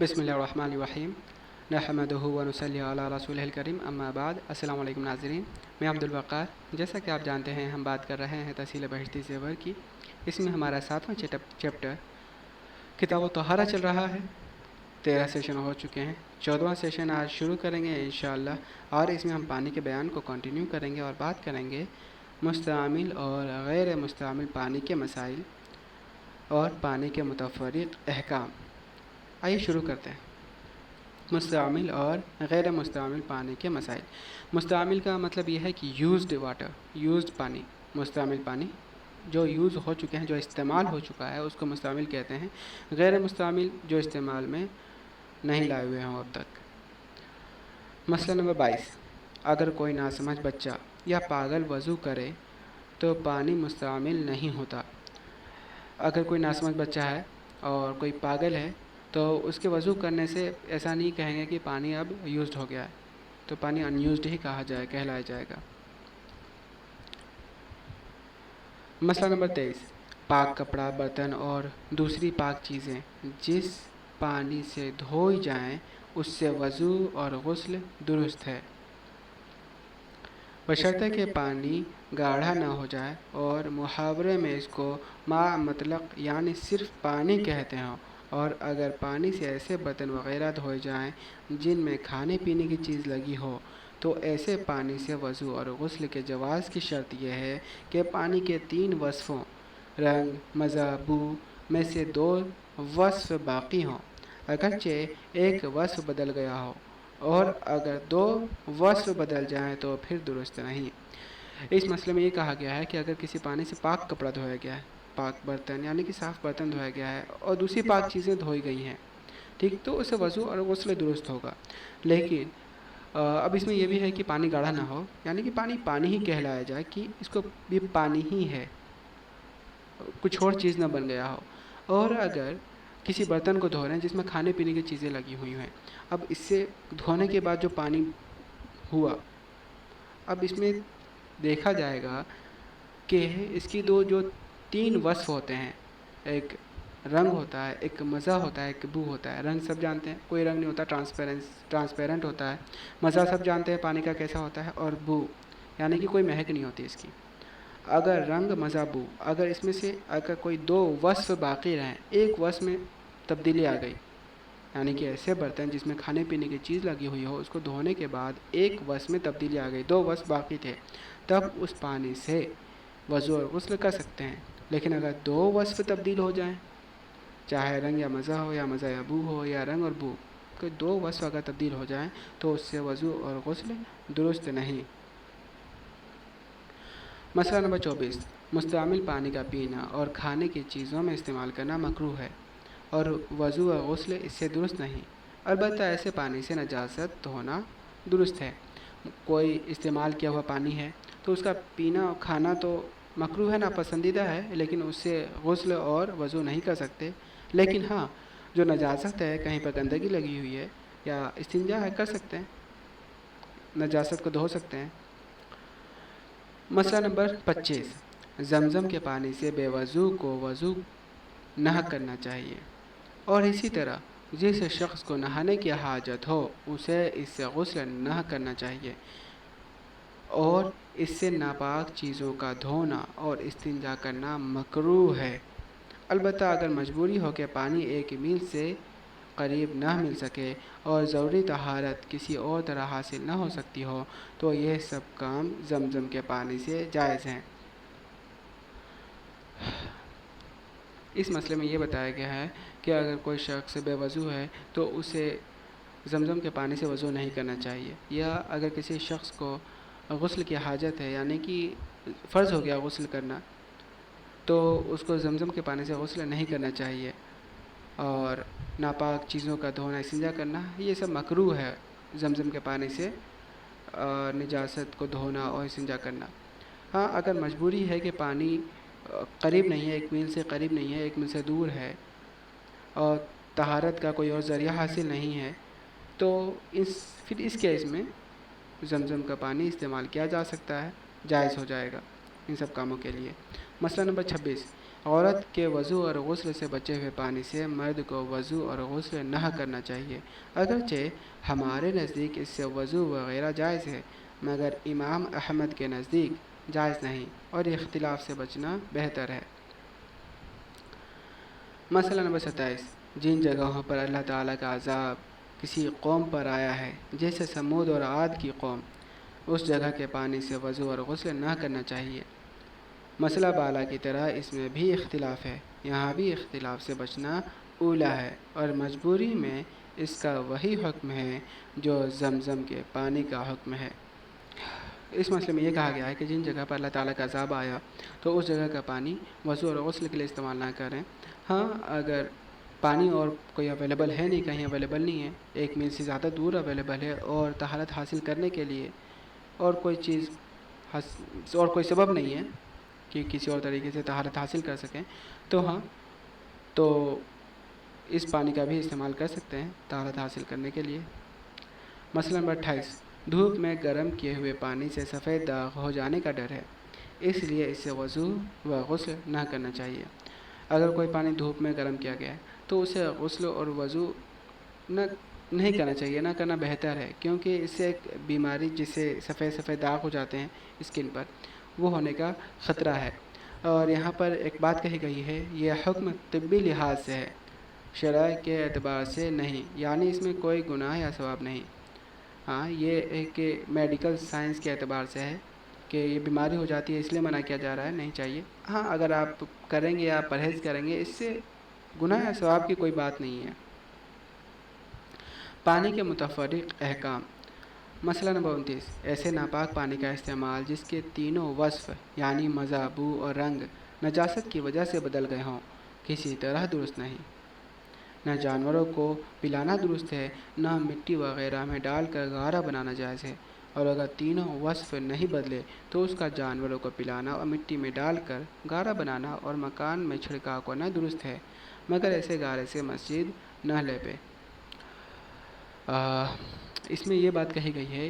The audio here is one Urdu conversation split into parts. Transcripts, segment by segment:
بسم اللہ الرحمن الرحیم نحمدہ و نصلی علی رسولہ الکریم اما بعد السلام علیکم ناظرین، میں عبد الوقار۔ جیسا کہ آپ جانتے ہیں ہم بات کر رہے ہیں تحصیل بہشتی زیور کی۔ اس میں ہمارا 7واں چیپٹر کتاب الطہارہ چل رہا ہے۔ 13 سیشن ہو چکے ہیں، 14واں سیشن آج شروع کریں گے انشاءاللہ، اور اس میں ہم پانی کے بیان کو کنٹینیو کریں گے اور بات کریں گے مستعمل اور غیر مستعمل پانی کے مسائل اور پانی کے متفرق احکام۔ آئیے شروع کرتے ہیں۔ مستعمل اور غیر مستعمل پانی کے مسائل۔ مستعمل کا مطلب یہ ہے کہ یوزڈ واٹر، یوزڈ پانی۔ مستعمل پانی جو یوز ہو چکے ہیں، جو استعمال ہو چکا ہے، اس کو مستعمل کہتے ہیں۔ غیر مستعمل جو استعمال میں نہیں لائے ہوئے ہیں اب تک۔ مسئلہ نمبر 22، اگر کوئی ناسمجھ بچہ یا پاگل وضو کرے تو پانی مستعمل نہیں ہوتا۔ اگر کوئی ناسمجھ بچہ ہے اور کوئی پاگل ہے تو اس کے وضو کرنے سے ایسا نہیں کہیں گے کہ پانی اب یوزڈ ہو گیا ہے، تو پانی ان یوزڈ ہی کہلایا جائے گا۔ مسئلہ نمبر 23، پاک کپڑا، برتن اور دوسری پاک چیزیں جس پانی سے دھوئی جائیں اس سے وضو اور غسل درست ہے، بشرطے کہ پانی گاڑھا نہ ہو جائے اور محاورے میں اس کو ماء مطلق یعنی صرف پانی کہتے ہوں۔ اور اگر پانی سے ایسے برتن وغیرہ دھوئے جائیں جن میں کھانے پینے کی چیز لگی ہو تو ایسے پانی سے وضو اور غسل کے جواز کی شرط یہ ہے کہ پانی کے 3 وصفوں رنگ، مزہ، بو میں سے 2 وصف باقی ہوں، اگرچہ ایک وصف بدل گیا ہو، اور اگر 2 وصف بدل جائیں تو پھر درست نہیں۔ اس مسئلے میں یہ کہا گیا ہے کہ اگر کسی پانی سے پاک کپڑا دھویا گیا ہے، پاک برتن یعنی کہ صاف برتن دھویا گیا ہے اور دوسری پاک چیزیں دھوئی گئی ہیں، ٹھیک، تو اسے وضو اور غسل درست ہوگا۔ لیکن اب اس میں یہ بھی ہے کہ پانی گاڑھا نہ ہو، یعنی کہ پانی پانی ہی کہلایا جائے، کہ اس کو بھی پانی ہی ہے، کچھ اور چیز نہ بن گیا ہو۔ اور اگر کسی برتن کو دھو رہے ہیں جس میں کھانے پینے کی چیزیں لگی ہوئی ہیں، اب اس سے دھونے کے بعد جو پانی ہوا، اب اس میں دیکھا جائے گا کہ اس کی جو 3 وصف ہوتے ہیں، ایک رنگ ہوتا ہے، ایک مزہ ہوتا ہے، ایک بو ہوتا ہے۔ رنگ سب جانتے ہیں، کوئی رنگ نہیں ہوتا، ٹرانسپیرنٹ ہوتا ہے۔ مزہ سب جانتے ہیں پانی کا کیسا ہوتا ہے، اور بو یعنی کہ کوئی مہک نہیں ہوتی اس کی۔ اگر رنگ، مزہ، بو، اگر اس میں سے اگر کوئی 2 وصف باقی رہیں، ایک وصف میں تبدیلی آ گئی، یعنی کہ ایسے برتن جس میں کھانے پینے کی چیز لگی ہوئی ہو، اس کو دھونے کے بعد ایک وصف میں تبدیلی آ گئی، 2 وصف باقی تھے، تب اس پانی سے وضو اور غسل کر سکتے ہیں۔ لیکن اگر 2 وصف تبدیل ہو جائیں، چاہے رنگ یا مزہ ہو، یا مزہ یا بو ہو، یا رنگ اور بو، کہ 2 وصف اگر تبدیل ہو جائیں تو اس سے وضو اور غسل درست نہیں۔ مسئلہ نمبر 24، مستعمل پانی کا پینا اور کھانے کی چیزوں میں استعمال کرنا مکروہ ہے اور وضو اور غسل اس سے درست نہیں، البتہ ایسے پانی سے نجاست دھونا درست ہے۔ کوئی استعمال کیا ہوا پانی ہے تو اس کا پینا اور کھانا تو مکروہ ہے، ناپسندیدہ ہے، لیکن اس سے غسل اور وضو نہیں کر سکتے۔ لیکن ہاں، جو نجاست ہے، کہیں پر گندگی لگی ہوئی ہے یا استنجا ہے، کر سکتے ہیں، نجاست کو دھو سکتے ہیں۔ مسئلہ نمبر 25، زمزم کے پانی سے بے وضو کو وضو نہ کرنا چاہیے، اور اسی طرح جس شخص کو نہانے کی حاجت ہو اسے اس سے غسل نہ کرنا چاہیے، اور اس سے ناپاک چیزوں کا دھونا اور استنجا کرنا مکروہ ہے۔ البتہ اگر مجبوری ہو کہ پانی 1 میل سے قریب نہ مل سکے اور ضروری طہارت کسی اور طرح حاصل نہ ہو سکتی ہو تو یہ سب کام زمزم کے پانی سے جائز ہیں۔ اس مسئلے میں یہ بتایا گیا ہے کہ اگر کوئی شخص بے وضو ہے تو اسے زمزم کے پانی سے وضو نہیں کرنا چاہیے، یا اگر کسی شخص کو غسل کی حاجت ہے، یعنی کہ فرض ہو گیا غسل کرنا، تو اس کو زمزم کے پانی سے غسل نہیں کرنا چاہیے، اور ناپاک چیزوں کا دھونا، استنجا کرنا، یہ سب مکروہ ہے۔ زمزم کے پانی سے نجاست کو دھونا اور استنجا کرنا۔ ہاں، اگر مجبوری ہے کہ پانی قریب نہیں ہے، 1 میل سے قریب نہیں ہے، 1 میل سے دور ہے، اور طہارت کا کوئی اور ذریعہ حاصل نہیں ہے، تو پھر اس کیس میں زمزم کا پانی استعمال کیا جا سکتا ہے، جائز ہو جائے گا ان سب کاموں کے لیے۔ مسئلہ نمبر 26، عورت کے وضو اور غسل سے بچے ہوئے پانی سے مرد کو وضو اور غسل نہ کرنا چاہیے، اگرچہ ہمارے نزدیک اس سے وضو وغیرہ جائز ہے، مگر امام احمد کے نزدیک جائز نہیں اور اختلاف سے بچنا بہتر ہے۔ مسئلہ نمبر 27، جن جگہوں پر اللہ تعالیٰ کا عذاب کسی قوم پر آیا ہے جیسے سمود اور عاد کی قوم، اس جگہ کے پانی سے وضو اور غسل نہ کرنا چاہیے۔ مسئلہ بالا کی طرح اس میں بھی اختلاف ہے، یہاں بھی اختلاف سے بچنا اولا ہے اور مجبوری میں اس کا وہی حکم ہے جو زمزم کے پانی کا حکم ہے۔ اس مسئلے میں یہ کہا گیا ہے کہ جن جگہ پر اللہ تعالیٰ کا عذاب آیا تو اس جگہ کا پانی وضو اور غسل کے لیے استعمال نہ کریں۔ ہاں، اگر پانی اور کوئی اویلیبل ہے نہیں، کہیں اویلیبل نہیں ہے، 1 میل سے زیادہ دور اویلیبل ہے اور طہارت حاصل کرنے کے لیے اور کوئی چیز اور کوئی سبب نہیں ہے کہ کسی اور طریقے سے طہارت حاصل کر سکیں، تو ہاں، تو اس پانی کا بھی استعمال کر سکتے ہیں طہارت حاصل کرنے کے لیے۔ مسئلہ نمبر 28، دھوپ میں گرم کیے ہوئے پانی سے سفید داغ ہو جانے کا ڈر ہے، اس لیے اس سے وضو و غسل نہ کرنا چاہیے۔ اگر کوئی پانی دھوپ میں گرم کیا گیا ہے تو اسے غسل اور وضو نہیں کرنا چاہیے، نہ کرنا بہتر ہے، کیونکہ اس سے ایک بیماری جسے سفید سفید داغ ہو جاتے ہیں اسکن پر، وہ ہونے کا خطرہ ہے۔ اور یہاں پر ایک بات کہی گئی ہے، یہ حکم طبی لحاظ سے ہے، شرع کے اعتبار سے نہیں، یعنی اس میں کوئی گناہ یا ثواب نہیں۔ ہاں، یہ ایک میڈیکل سائنس کے اعتبار سے ہے کہ یہ بیماری ہو جاتی ہے اس لیے منع کیا جا رہا ہے، نہیں چاہیے۔ ہاں، اگر آپ کریں گے یا پرہیز کریں گے، اس سے گناہ یا ثواب کی کوئی بات نہیں ہے۔ پانی کے متفرق احکام۔ مسئلہ نمبر 29، ایسے ناپاک پانی کا استعمال جس کے تینوں وصف یعنی مزہ، بو اور رنگ نجاست کی وجہ سے بدل گئے ہوں، کسی طرح درست نہیں۔ نہ جانوروں کو پلانا درست ہے، نہ مٹی وغیرہ میں ڈال کر گارا بنانا جائز ہے، اور اگر تینوں وصف نہیں بدلے تو اس کا جانوروں کو پلانا اور مٹی میں ڈال کر گارا بنانا اور مکان میں چھڑکاؤ کرنا درست ہے، مگر ایسے گارے سے مسجد نہ لیپے۔ اس میں یہ بات کہی گئی ہے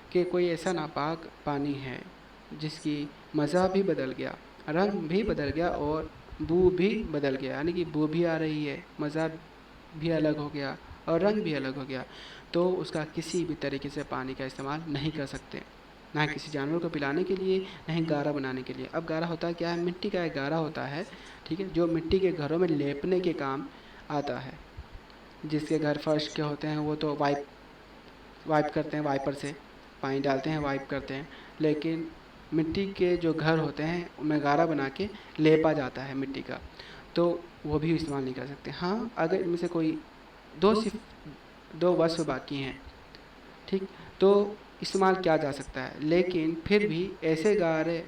کہ کوئی ایسا ناپاک پانی ہے جس کی مزہ بھی بدل گیا، رنگ بھی بدل گیا اور بو بھی بدل گیا، یعنی کہ بو بھی آ رہی ہے، مزہ بھی الگ ہو گیا اور رنگ بھی الگ ہو گیا، تو اس کا کسی بھی طریقے سے پانی کا استعمال نہیں کر سکتے، نہ کسی جانور کو پلانے کے لیے، نہ ہی گارا بنانے کے لیے۔ اب گارا ہوتا کیا ہے؟ مٹی کا ایک گارا ہوتا ہے، ٹھیک ہے، جو مٹی کے گھروں میں لیپنے کے کام آتا ہے۔ جس کے گھر فرش کے ہوتے ہیں وہ تو وائپ کرتے ہیں، وائپر سے پانی ڈالتے ہیں، وائپ کرتے ہیں، لیکن مٹی کے جو گھر ہوتے ہیں ان میں گارا بنا کے لیپا جاتا ہے مٹی کا، تو وہ بھی استعمال نہیں کر سکتے۔ ہاں، اگر ان میں سے کوئی صرف دو وصف باقی ہیں، ٹھیک، تو استعمال کیا جا سکتا ہے، لیکن پھر بھی ایسے گارے،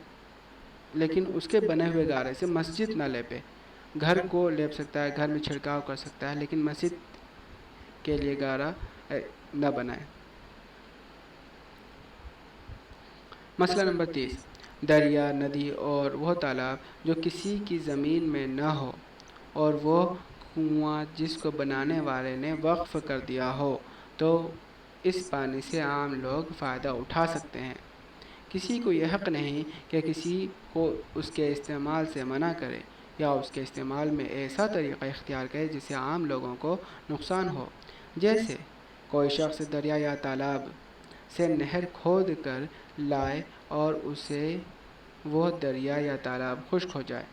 لیکن اس کے بنے ہوئے گارے سے مسجد نہ لیپے۔ گھر کو لیپ سکتا ہے، گھر میں چھڑکاؤ کر سکتا ہے، لیکن مسجد کے لیے گارا نہ بنائے۔ مسئلہ نمبر 30، دریا، ندی اور وہ تالاب جو کسی کی زمین میں نہ ہو اور وہ کنواں جس کو بنانے والے نے وقف کر دیا ہو، تو اس پانی سے عام لوگ فائدہ اٹھا سکتے ہیں۔ کسی کو یہ حق نہیں کہ کسی کو اس کے استعمال سے منع کرے یا اس کے استعمال میں ایسا طریقہ اختیار کرے جس سے عام لوگوں کو نقصان ہو، جیسے کوئی شخص دریا یا تالاب سے نہر کھود کر لائے اور اسے وہ دریا یا تالاب خشک ہو جائے،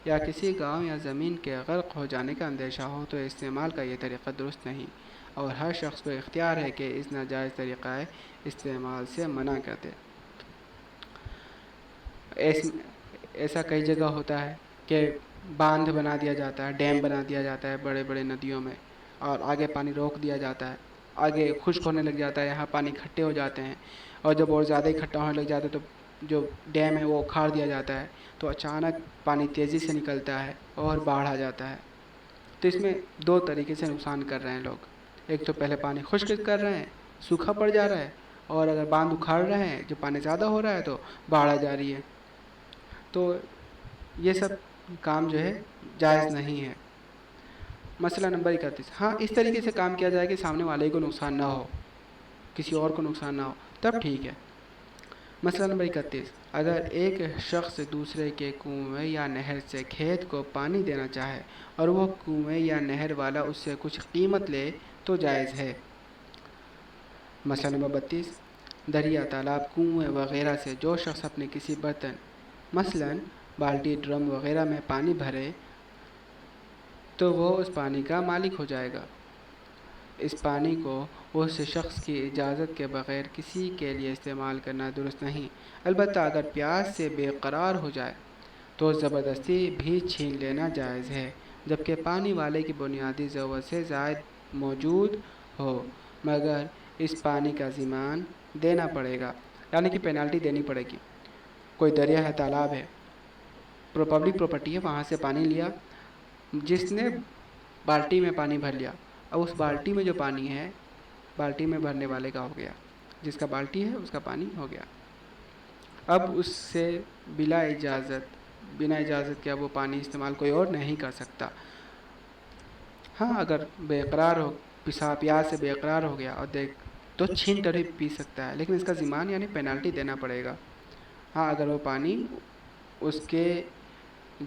یا کسی گاؤں یا زمین کے غرق ہو جانے کا اندیشہ ہو، تو استعمال کا یہ طریقہ درست نہیں، اور ہر شخص کو اختیار ہے کہ اس ناجائز طریقہ استعمال سے منع کر دے۔ ایسا کئی جگہ ہوتا ہے کہ باندھ بنا دیا جاتا ہے، ڈیم بنا دیا جاتا ہے بڑے بڑے ندیوں میں، اور آگے پانی روک دیا جاتا ہے، آگے خشک ہونے لگ جاتا ہے، یہاں پانی کھٹے ہو جاتے ہیں، اور جب اور زیادہ اکٹھا ہونے لگ جاتا ہے تو جو ڈیم ہے وہ اکھاڑ دیا جاتا ہے، تو اچانک پانی تیزی سے نکلتا ہے اور باڑھ آ جاتا ہے۔ تو اس میں دو طریقے سے نقصان کر رہے ہیں لوگ، ایک تو پہلے پانی خشک کر رہے ہیں، سوکھا پڑ جا رہا ہے، اور اگر باندھ اکھاڑ رہے ہیں جو پانی زیادہ ہو رہا ہے تو باڑھ آ جا رہی ہے، تو یہ سب کام جو ہے جائز نہیں ہے۔ مسئلہ نمبر 31، ہاں، اس طریقے سے کام کیا جائے کہ سامنے والے کو نقصان نہ ہو، کسی اور کو نقصان نہ ہو، تب ٹھیک ہے۔ مسئلہ نمبر 31، اگر ایک شخص دوسرے کے کنویں یا نہر سے کھیت کو پانی دینا چاہے اور وہ کنویں یا نہر والا اس سے کچھ قیمت لے تو جائز ہے۔ مسئلہ نمبر 32، دریا، تالاب، کنویں وغیرہ سے جو شخص اپنے کسی برتن مثلاً بالٹی، ڈرم وغیرہ میں پانی بھرے تو وہ اس پانی کا مالک ہو جائے گا۔ اس پانی کو اس شخص کی اجازت کے بغیر کسی کے لیے استعمال کرنا درست نہیں، البتہ اگر پیاس سے بے قرار ہو جائے تو زبردستی بھی چھین لینا جائز ہے، جبکہ پانی والے کی بنیادی ضرورت سے زائد موجود ہو، مگر اس پانی کا ضمان دینا پڑے گا، یعنی کہ پینالٹی دینی پڑے گی۔ کوئی دریا ہے، تالاب ہے، پبلک پراپرٹی ہے، وہاں سے پانی لیا، جس نے بالٹی میں پانی بھر لیا، اب اس بالٹی میں جو پانی ہے بالٹی میں بھرنے والے کا ہو گیا، جس کا بالٹی ہے اس کا پانی ہو گیا، اب اس سے بنا اجازت کے اب وہ پانی استعمال کوئی اور نہیں کر سکتا۔ ہاں، اگر بے قرار ہو، پیاس سے بے قرار ہو گیا اور دیکھ تو چھین کر ہی پی سکتا ہے، لیکن اس کا ضمان یعنی پینالٹی دینا پڑے گا۔ ہاں، اگر وہ پانی اس کے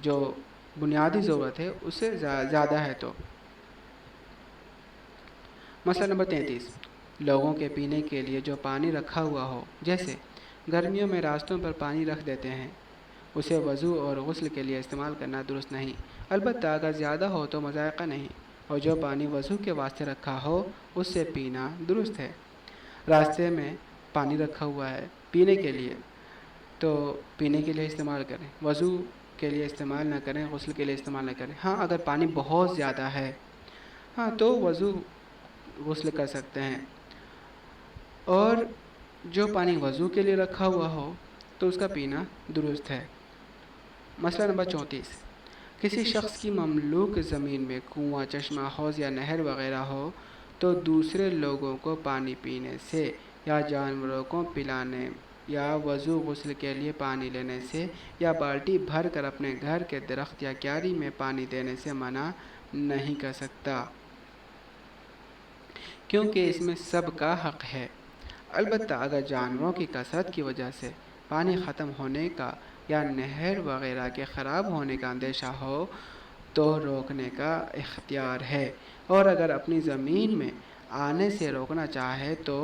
جو بنیادی ضرورت ہے اس سے زیادہ ہے تو۔ مسئلہ نمبر 33، لوگوں کے پینے کے لیے جو پانی رکھا ہوا ہو، جیسے گرمیوں میں راستوں پر پانی رکھ دیتے ہیں، اسے وضو اور غسل کے لیے استعمال کرنا درست نہیں، البتہ اگر زیادہ ہو تو مذائقہ نہیں، اور جو پانی وضو کے واسطے رکھا ہو اس سے پینا درست ہے۔ راستے میں پانی رکھا ہوا ہے پینے کے لیے تو پینے کے لیے استعمال کریں، وضو کے لیے استعمال نہ کریں، غسل کے لیے استعمال نہ کریں۔ ہاں، اگر پانی بہت زیادہ ہے ہاں تو وضو غسل کر سکتے ہیں، اور جو پانی وضو کے لیے رکھا ہوا ہو تو اس کا پینا درست ہے۔ مسئلہ نمبر 34، کسی شخص کی مملوک زمین میں کنواں، چشمہ، حوض یا نہر وغیرہ ہو تو دوسرے لوگوں کو پانی پینے سے یا جانوروں کو پلانے یا وضو غسل کے لیے پانی لینے سے یا بالٹی بھر کر اپنے گھر کے درخت یا کیاری میں پانی دینے سے منع نہیں کر سکتا، کیونکہ اس میں سب کا حق ہے، البتہ اگر جانوروں کی کثرت کی وجہ سے پانی ختم ہونے کا یا نہر وغیرہ کے خراب ہونے کا اندیشہ ہو تو روکنے کا اختیار ہے، اور اگر اپنی زمین میں آنے سے روکنا چاہے تو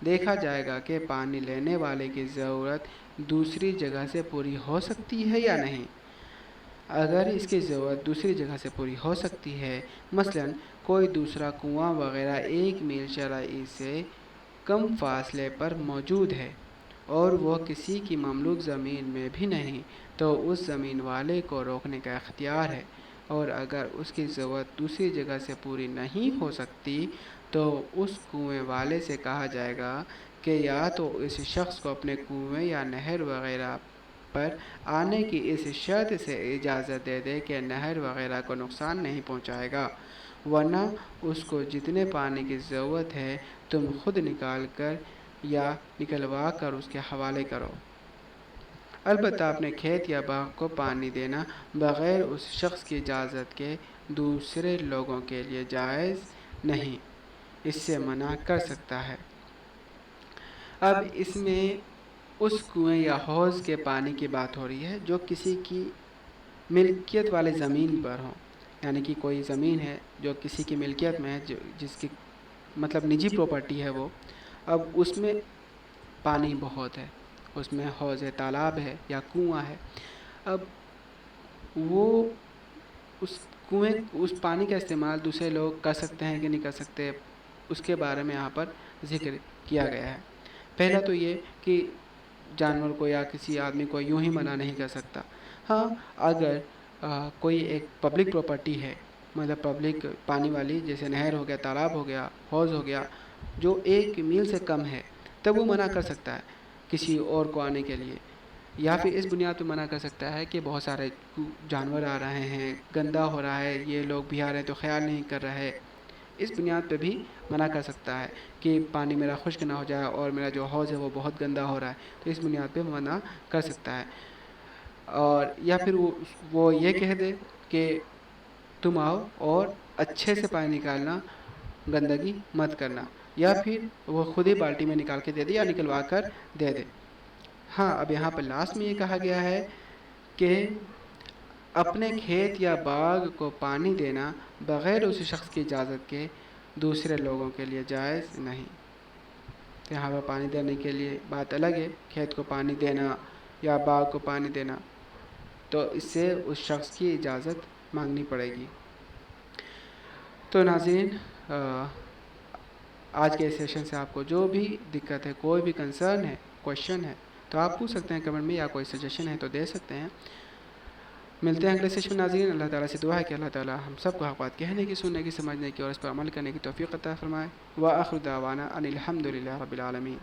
دیکھا جائے گا کہ پانی لینے والے کی ضرورت دوسری جگہ سے پوری ہو سکتی ہے یا نہیں۔ اگر اس کی ضرورت دوسری جگہ سے پوری ہو سکتی ہے، مثلاً کوئی دوسرا کنواں وغیرہ 1 میل شرعی سے کم فاصلے پر موجود ہے اور وہ کسی کی مملوک زمین میں بھی نہیں، تو اس زمین والے کو روکنے کا اختیار ہے، اور اگر اس کی ضرورت دوسری جگہ سے پوری نہیں ہو سکتی تو اس کنویں والے سے کہا جائے گا کہ یا تو اس شخص کو اپنے کنویں یا نہر وغیرہ پر آنے کی اس شرط سے اجازت دے دے کہ نہر وغیرہ کو نقصان نہیں پہنچائے گا، ورنہ اس کو جتنے پانی کی ضرورت ہے تم خود نکال کر یا نکلوا کر اس کے حوالے کرو۔ البتہ اپنے کھیت یا باغ کو پانی دینا بغیر اس شخص کی اجازت کے دوسرے لوگوں کے لیے جائز نہیں، اس سے منع کر سکتا ہے۔ اب اس میں اس کنویں یا حوض کے پانی کی بات ہو رہی ہے جو کسی کی ملکیت والے زمین پر ہو، یعنی کہ کوئی زمین ہے جو کسی کی ملکیت میں ہے، جس کی مطلب نجی پراپرٹی ہے وہ، اب اس میں پانی بہت ہے، اس میں حوض ہے، تالاب ہے یا کنواں ہے، اب وہ اس کنویں اس پانی کا استعمال دوسرے لوگ کر سکتے ہیں کہ نہیں کر سکتے، اس کے بارے میں یہاں پر ذکر کیا گیا ہے۔ پہلا تو یہ کہ جانور کو یا کسی آدمی کو یوں ہی منع نہیں کر سکتا۔ ہاں، اگر کوئی ایک پبلک پراپرٹی ہے، مطلب پبلک پانی والی، جیسے نہر ہو گیا، تالاب ہو گیا، حوض ہو گیا، جو 1 میل سے کم ہے، تب وہ منع کر سکتا ہے کسی اور کو آنے کے لیے، یا پھر اس بنیاد پہ منع کر سکتا ہے کہ بہت سارے جانور آ رہے ہیں، گندا ہو رہا ہے، یہ لوگ بھی آ رہے ہیں تو خیال نہیں کر رہے، اس بنیاد پہ بھی منع کر سکتا ہے کہ پانی میرا خشک نہ ہو جائے اور میرا جو حوض ہے وہ بہت گندا ہو رہا ہے، تو اس بنیاد پہ منع کر سکتا ہے۔ اور یا پھر وہ یہ کہہ دے کہ تم آؤ اور اچھے سے پانی نکالنا، گندگی مت کرنا، یا پھر وہ خود ہی بالٹی میں نکال کے دے دے یا نکلوا کر دے دے۔ ہاں، اب یہاں پر لاسٹ میں یہ کہا گیا ہے کہ اپنے کھیت یا باغ کو پانی دینا بغیر اسی شخص کی اجازت کے دوسرے لوگوں کے لیے جائز نہیں۔ تو یہاں پر پانی دینے کے لیے بات الگ ہے، کھیت کو پانی دینا یا باغ کو پانی دینا، تو اس سے اس شخص کی اجازت مانگنی پڑے گی۔ تو ناظرین، آج کے اس سیشن سے آپ کو جو بھی دقت ہے، کوئی بھی کنسرن ہے، کویشچن ہے، تو آپ پوچھ سکتے ہیں کمنٹ میں، یا کوئی سجیشن ہے تو دے سکتے ہیں۔ ملتے ہیں اگلے سیشن میں ناظرین۔ اللہ تعالیٰ سے دعا ہے کہ اللہ تعالیٰ ہم سب کو حق بات کہنے کی، سننے کی، سمجھنے کی اور اس پر عمل کرنے کی توفیق عطا فرمائے۔ وآخر دعوانا ان الحمد للہ رب العالمین۔